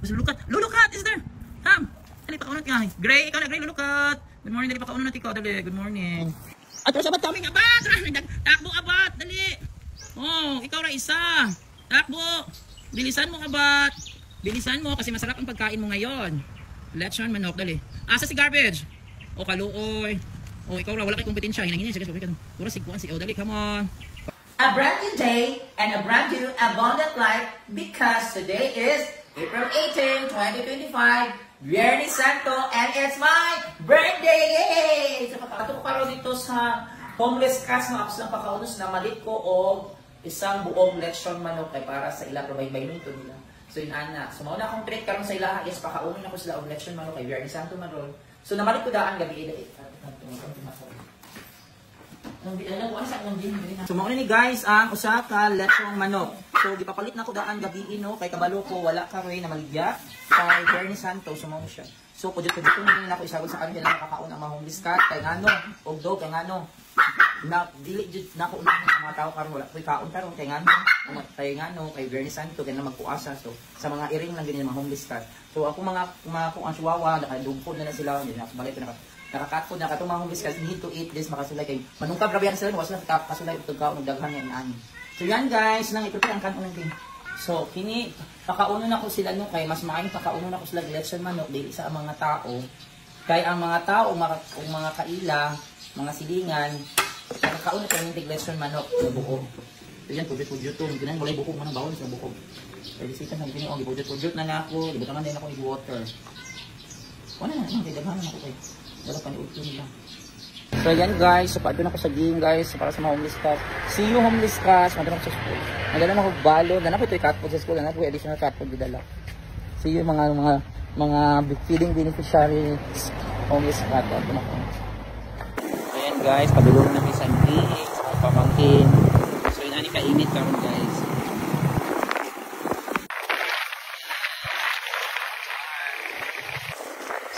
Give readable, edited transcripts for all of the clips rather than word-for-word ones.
Lulukat! Lulukat is there! Come! Dali, pakaunat ka. Gray, ikaw na, Gray, lulukat! Good morning, dali, pakaunat ikaw. Dali, good morning. At terus abat kaming abat! Takbo abat! Dali! Oh, ikaw na isa! Takbo! Bilisan mo abat! Bilisan mo kasi masarap ang pagkain mo ngayon. Lechon manok, dali. Asa si garbage? O kaluoy. O ikaw ra, wala kay kompetensya. Hinangin niya, sige, pura sigkuan si dali, come on. A brand new day and a brand new abundant life because today is April 18, 2025, Viernes Santo, and it's my birthday! Yay! So, pagkato ko karoon dito sa homeless cast na apps ng pakaunos na malit ko o isang buong lechon manok kay para sa ila provide nito nila. So yun ana. So mauna akong treat karon sa ilaha is pakaunon ako sila og lechon manok kay Viernes Santo maron. So namalit ko daan gabi ila. So mao ni guys ang usa ka lechong manok. So gipapalit na ko daan gabi no kay kabalo ko wala ka roy na maligya kay Viernes Santo so mao siya. So pudyo na ako isagol sa kanila nakakaon ang mga homeless cat kay ngano og dog kay ngano na dili jud nako mga tao karon wala koy kaon karon kay ngano kay Viernes Santo kay na magpuasa so sa mga iring lang ganyan mga homeless cat. So ako mga kuang suwawa nakadugpod na sila hindi na balik na nakakatpod na katong mga homeless cat need to eat this makasulay kay manungkab grabe sila was na kasulay ug kaon og daghan nga ani. So yan guys nang iprepare ang kanon din. So kini pakaunon ako sila no kay mas maayong pakaunon ako sila lechon manok dili sa mga tao kay ang mga tao mga kaila mga silingan nakakaon na kami ng lechon manok sa buko. So yan pudyo to ginan walay buko man ang bawon sa buko. Kay bisita nang kini og pudyo na nako gibutangan din ako ng water. Wala na kay daghan ako kay wala pa ni ulto nila. So yan guys, so paadto na ko sa game guys para sa mga homeless cats. See you homeless cats, madala ko sa school. Nadala na ko balo, na po ito cat food sa school, na po additional cat food gidala. See you mga feeding beneficiaries homeless cat. Paadto na ko. Ayan guys, padulong na isang cake sa pamangkin. So yun ani kainit karon guys.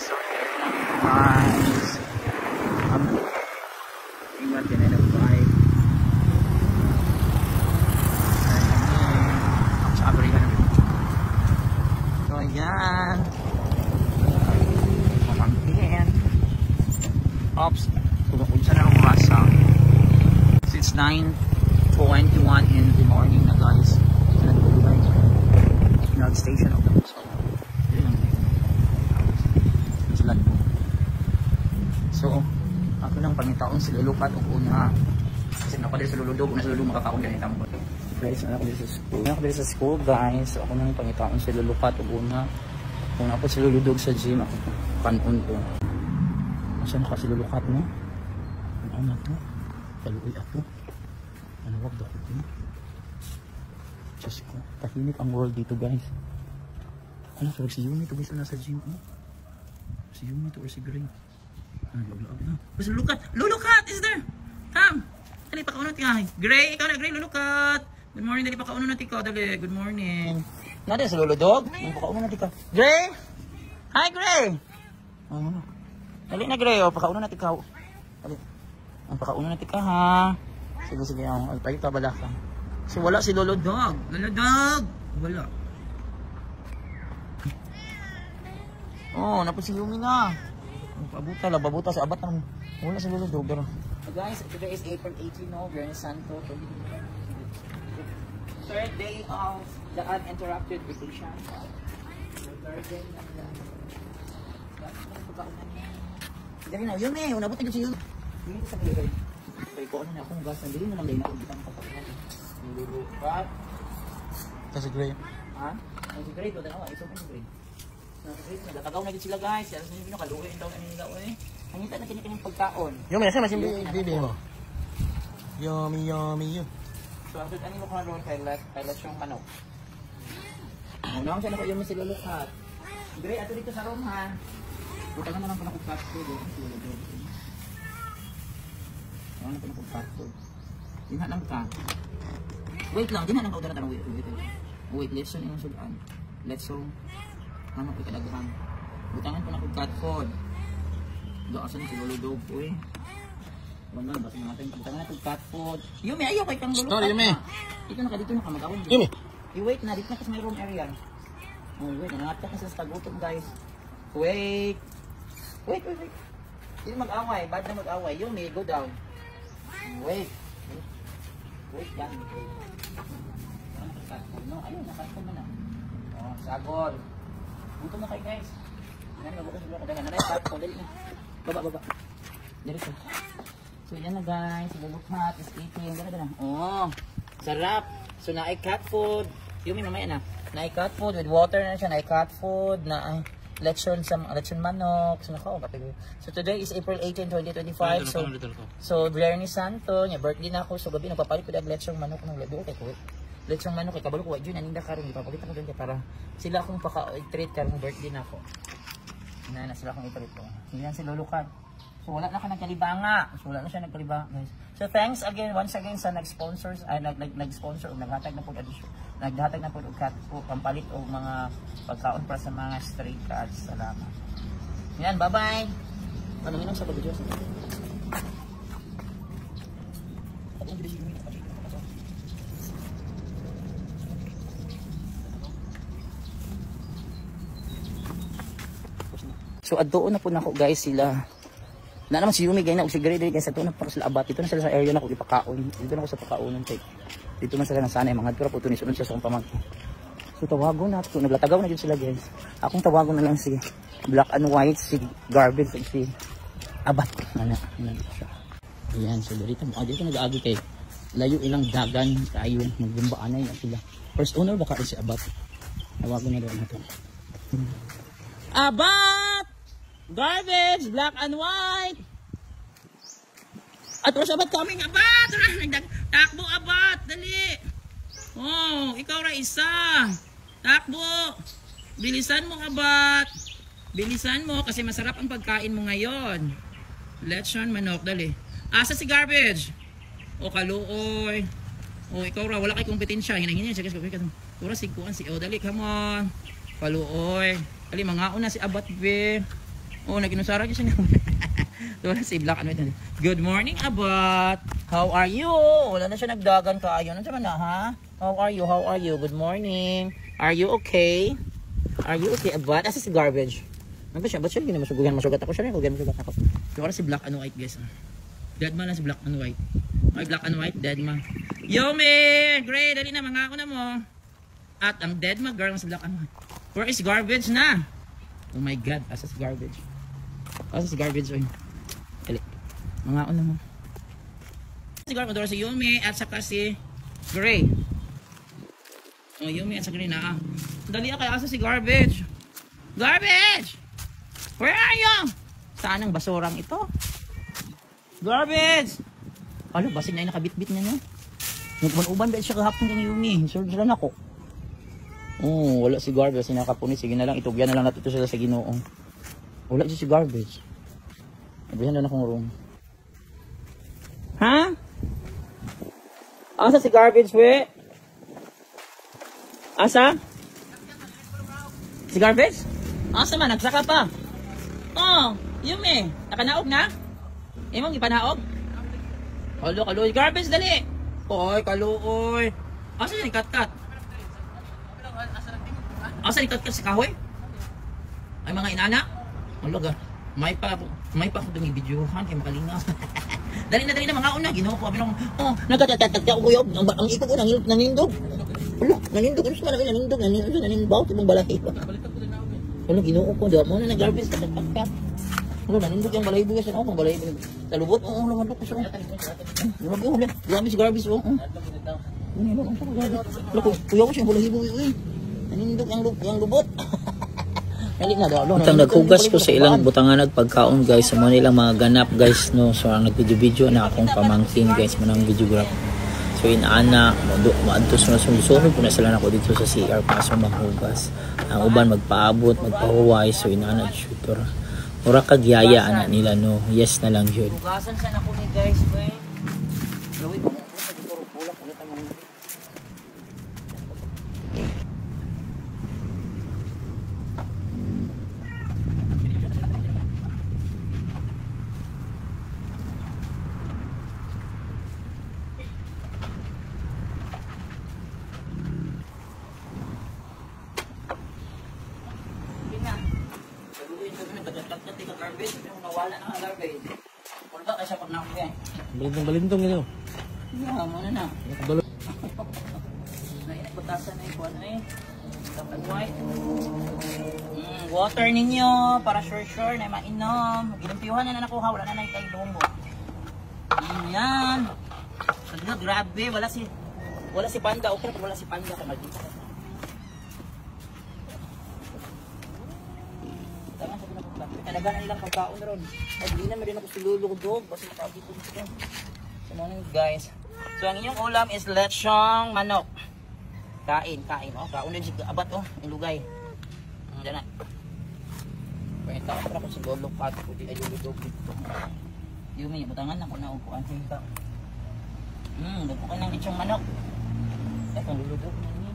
So guys. Ingat din na buhay. Ang sabri ka na. So ayan. Pamangkin. Ops. Unsa na ang basa. Since 9:21 in the morning na guys. Nag station of the bus. So ako nang pangitaon si lulukat og una. Kasi napadali sa luludog, na sa luludog makakaon ganit ang bot. Guys, ako dito sa school. Ako dito sa school guys. So ako nang pangitaon si lulukat og una. Kung ako si luludog sa gym ako kanon ko. Asa na kasi lulukat no? Ano to? Kaluoy ako. Ano wag daw ko. Diyos ko, tahimik ang world dito guys. Ano sarap si Yumi to guys na sa gym no? Si Yumi to or si Gray. Lulukat is there! Come! Dali, pakaunan ka. Gray, ikaw na, Gray, lulukat! Good morning, dali, pakaunan natin ka. Dali, good morning. Nada sa luludog? Pakaunan natin ka. Gray! Hi, Gray! Dali na, Gray, pakaunan natin ka. Dali. Pakaunan natin ka, ha? Sige, sige, tayo tabala ka. So, wala si luludog. Luludog! Wala. Oh, napos si Yumi na. Babuta sa abat ng wala sa luludog pero guys, today is April 18 no, Viernes Santo. Third day of the uninterrupted vacation. Third day na dali na yun eh, unabot na si yun. Hindi sa kaya kay ko ano na akong gas nandili na lang din ako bitang kapatid. Lulukat. Kasi Gray. Ha? Si Gray to dalawa, iso pa Gray. Nagkagaw na din sila guys. Alas nyo kaluhin daw na nila eh. Hangita na kanyang pagkaon. Yumi, nasa masin bibi mo? Yummy, yummy, yum. So, ang ano mo kung ano kay lechong manok. Ano siya na ko Yumi si lulukat. Gray, ato dito sa room ha. Buta naman ang panakupkat ko. Ano na panakupkat ko. Dinha lang ka. Wait lang, dinha lang ka udara tanong wait, lesson yung sudan. Lesson. Ano ko kadaghan. Butangan ko na kong cat food. Daasan si luludog ko eh. Wala, basta natin butangan na kong cat food. Yumi, ayaw kay kang lulukat. Sorry, Yumi. Dito na ka, dito na ka mag-awin. Yumi. I-wait na, dito na kasi may room area. Oh, wait, nangatak na sa tagutom, guys. Wait. Wait. Hindi mag-away. Bad na mag-away. Yumi, go down. Wait. Wait, yan. No, ayun, nakasal mo na. Oh, sagol. Gutom na kayo, guys. Yan, mabukas mo ako. Nanay, cut ko. Dali na. Baba. Dali ko. So, yan na, guys. Lulukhat. Is eating. Dala. Oh, sarap. So, na-cut food. Yumi, mamaya na. Na-cut food with water na siya. Na-cut food. Lechon manok. So today is April 18, 2025. So Biyernes Santo, nya birthday na ako. So gabi nagpapalit ko dag lechon manok ng labi kay ko. Lechon manok kay kabalo ko wa jud naninda karon ipapalit ako dun para sila akong paka-treat karong birthday na ako. Na sila akong i-treat ko. Yan si Lulukan. So wala na ka nagkalibanga. So wala na siya nagkalibanga, guys. So thanks again once again sa nag-sponsors ay nag-sponsor og naghatag na pud addition. Naghatag na pud og cat o pampalit og mga pagkaon para sa mga stray cats. Salamat. Yan, bye-bye. Ano minum sa video? So adto na po nako guys sila. Na naman si Yumi gayna og si Gray guys adto na po sila abat. Dito na sila sa area na ko ipakaon. Dito na ako sa pakaunon kay. Dito man sila nasanay mga dura po tunis sunod siya sa akong pamangkin. So tawagon na to naglatagaw na jud sila guys. Akong tawagon na lang si Black and White, si Garbage ug si Abat. Ayan, so dito nag-aagi kay layo ilang dagan kayo magbumbaan na sila. First owner baka si Abat. Tawagon na daw nato. Abat! Garbage, Black and White. At what's Abat coming? Abat! Takbo Abat, dali. Oh, ikaw ra isa. Takbo. Bilisan mo Abat. Bilisan mo kasi masarap ang pagkain mo ngayon. Lechon manok, dali. Asa si Garbage? O kaluoy. O ikaw ra wala kay kompetensya. Hinangin siya kasi tura siguan si dali, come on. Kaluoy. Dali mga una si Abat be. Oh, naginusara siya niya. Wala si Black and White. Good morning, Abat. How are you? Wala na siya nagdagan kaayo. Ano naman na, ha? How are you? How are you? Good morning. Are you okay? Are you okay, Abat? Asa si Garbage? Ano ba siya? Ba't siya hindi na masugugan? Masugat ako siya rin. Masugat ako. So, wala si Black and White, guys. Dead man lang si Black and White. Ay, Black and White, dead man. Yumi! Gray, dali na. Mga ako na mo. At ang dead man, girl, si Black and White. Where is Garbage na? Oh my God. Asa si Garbage? Asa si Garbage, oy. Dali. Mga ako na mo. Si Garbage, si Yumi at saka si Gray. Oh, Yumi at saka Gray na. Dali kaya asa si Garbage? Garbage! Where are you? Saan ang basurang ito? Garbage! Ano, basig na yung nakabit-bit niya, no? Nagman-uban ba siya kahapon ng Yumi? Surge lang ako. Oh, wala si Garbage. Sinakapunin. Sige na lang. Itugyan na lang natin ito sila sa Ginoong. Wala siya si Garbage. Nabihan na akong room. Ha? Asa si Garbage, we? Asa? Si Garbage? Asa man? Nagsaka pa. Oh, Yumi. Nakanaog na? Imong ipanaog? Kaluoy. Garbage, dali. Oy, kaluoy. Asa yung kat-kat? Asa yung kat-kat si Kahoy? Ay mga inana? Malaga. May pa ko itong i-videohan kay makalingas. Dali na mga una. Ginawa ko. Oh, nagkatatatagta ko yun. Ang ipag ko nanindog. Wala, nanindog. Ano sa namin nanindog? Nanindog. Ibang balay pa. Wala, ginawa ko. Diba mo na nag-garbage. Tatagtak. Wala, nanindog yung balay bugas. Ano, balay bugas. Talubot. Oo, naman ko siya. Wala, garbage, garbage. Oo. Wala, kuya ko siya. Balay bugas. Nanindog yung lubot. Utang naghugas ko sa ilang butangan nagpagkaon guys sa mga nilang mga ganap guys no. So ang nagvideo na akong pamangkin guys manang videograph. So inaana maadtos na sumusuhod po na sila nako dito sa CR paso maghugas. Ang uban magpaabot magpahuway so inaana shooter. Ora kagyaya ana nila no. Yes na lang jud. Hugasan siya na ko ni guys, boy. Laway ko sa puro pulak ulit ang mga. namin, pagkatagkat ka garbage, yung nawala na ang garbage. Wala ka siya pag nakuha. Balintong ito. Yeah, muna na. Balot. Nainagpatasan na yung ano eh. Black and white. Water ninyo, para sure na mainom. Ginumpiuhan na nakuha, wala na tayo lumbo. Yan. Sabi grabe, wala si Panda. Okay, wala si Panda. Maldita ka. Talaga na nilang pagkaon ron. At di na din ako silulugdog. Basta tawag dito dito. So morning guys. So ang inyong ulam is lechong manok. Kain. Oh, kaon din si abat oh. Yung lugay. Diyan na. Pwenta ako para ko sa golok at puti ay lulugdog dito. Yumi, butangan ako na upuan. Lupo ka ng lechong manok. Ito, lulugdog na niya.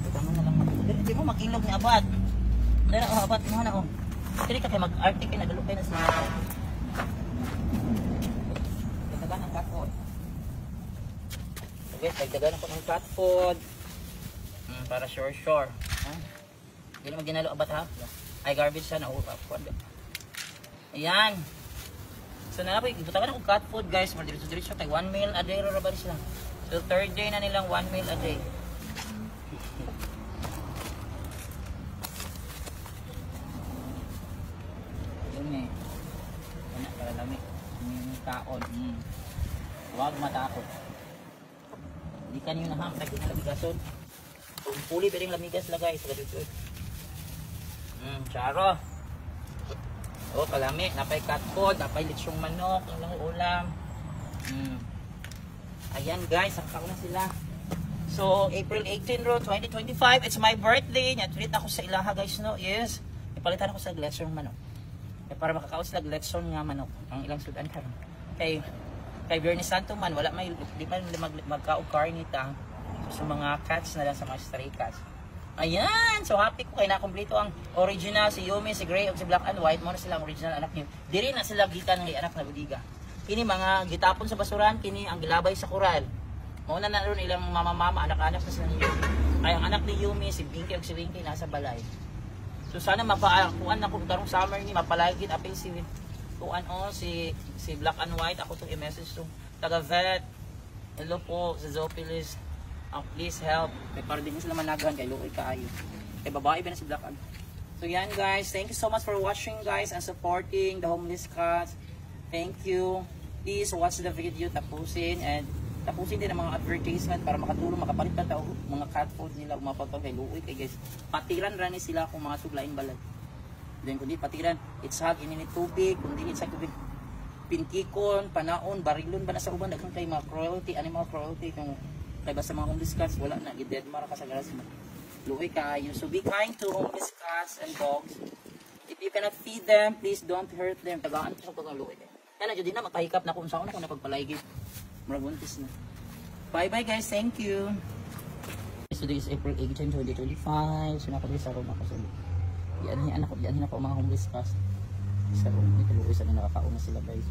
Butangan na lang. Hindi mo mag-ilog ni Abad. Dahil ako, Abad, mo na ako. Hindi ka kayo mag-artic kayo, nagalupay na sila. Dagdagan ang cat food. Okay, dagdagan ako ng cat food. Para sure. Hindi naman ginalo, Abad ha. Ay, garbage siya na. Ayan. So na po, butakan ako cat food guys. Diretso tayo. 1 meal a day ro ba sila. So third day na nilang 1 meal a day. Kaon. Huwag matakot. Hindi ka nyo naham. Lagi na lamigason. Kung puli pero yung lamigas lagay. Sa gadito. Charo. O, kalami. Napay cat food. Napay lechong manok. Yung lang ulam. Ayan guys. Sakta ko na sila. So, April 18 ro, 2025. It's my birthday. Treat ako sa ilaha guys no. Yes. Ipalitan ako sa lechong manok. Para makakaos sila lechon nga manok. Ang ilang sudan karon. Kay Viernes Santo man wala may di man magkaog carnita so, sa mga cats na lang sa mga stray cats. Ayan, so happy ko kay nakompleto ang original si Yumi, si Gray ug si Black and White mo na sila ang original anak niyo. Diri na sila gikan ng anak na budiga. Kini mga gitapon sa basuran, kini ang gilabay sa koral. Mao na ron ilang mama anak-anak na sila ni Yumi. Ay ang anak ni Yumi si Binky ug si Winky nasa balay. So sana mapaakuan na ko karong summer ni mapalagit apil si kuan si Black and White ako tong i-message to taga vet. Hello po sa Zopilis. Please help. May para din sila managan kay luoy kaayo. Kay babae ba na si Black and So yan guys, thank you so much for watching guys and supporting the homeless cats. Thank you. Please watch the video tapusin and tapusin din ang mga advertisement para makatulong makapalit pa tao mga cat food nila umapagpag kay luoy kay guys. Patiran ra ni sila kung mga suglaing balay. Then kundi patiran, itshag ininit tubig, kundi itshag tubig pintikon, panaon, barilon ba na sa uban daghang kay mga cruelty, animal cruelty kung kay basta mga homeless cats wala na gid-dead mara ka sa garas mo. Luoy kaayo. So be kind to homeless cats and dogs. If you cannot feed them, please don't hurt them. Tagaan ko sa pagluoy. Yan na jud na magpahikap na kung saan ako napagpalaygit. Mura buntis na. Bye bye guys, thank you. Today is April 18, 2025. So nakabisa ko makasali. Diyan ako mga homeless cats. Sa room, ito luoy sa nakakauna sila guys.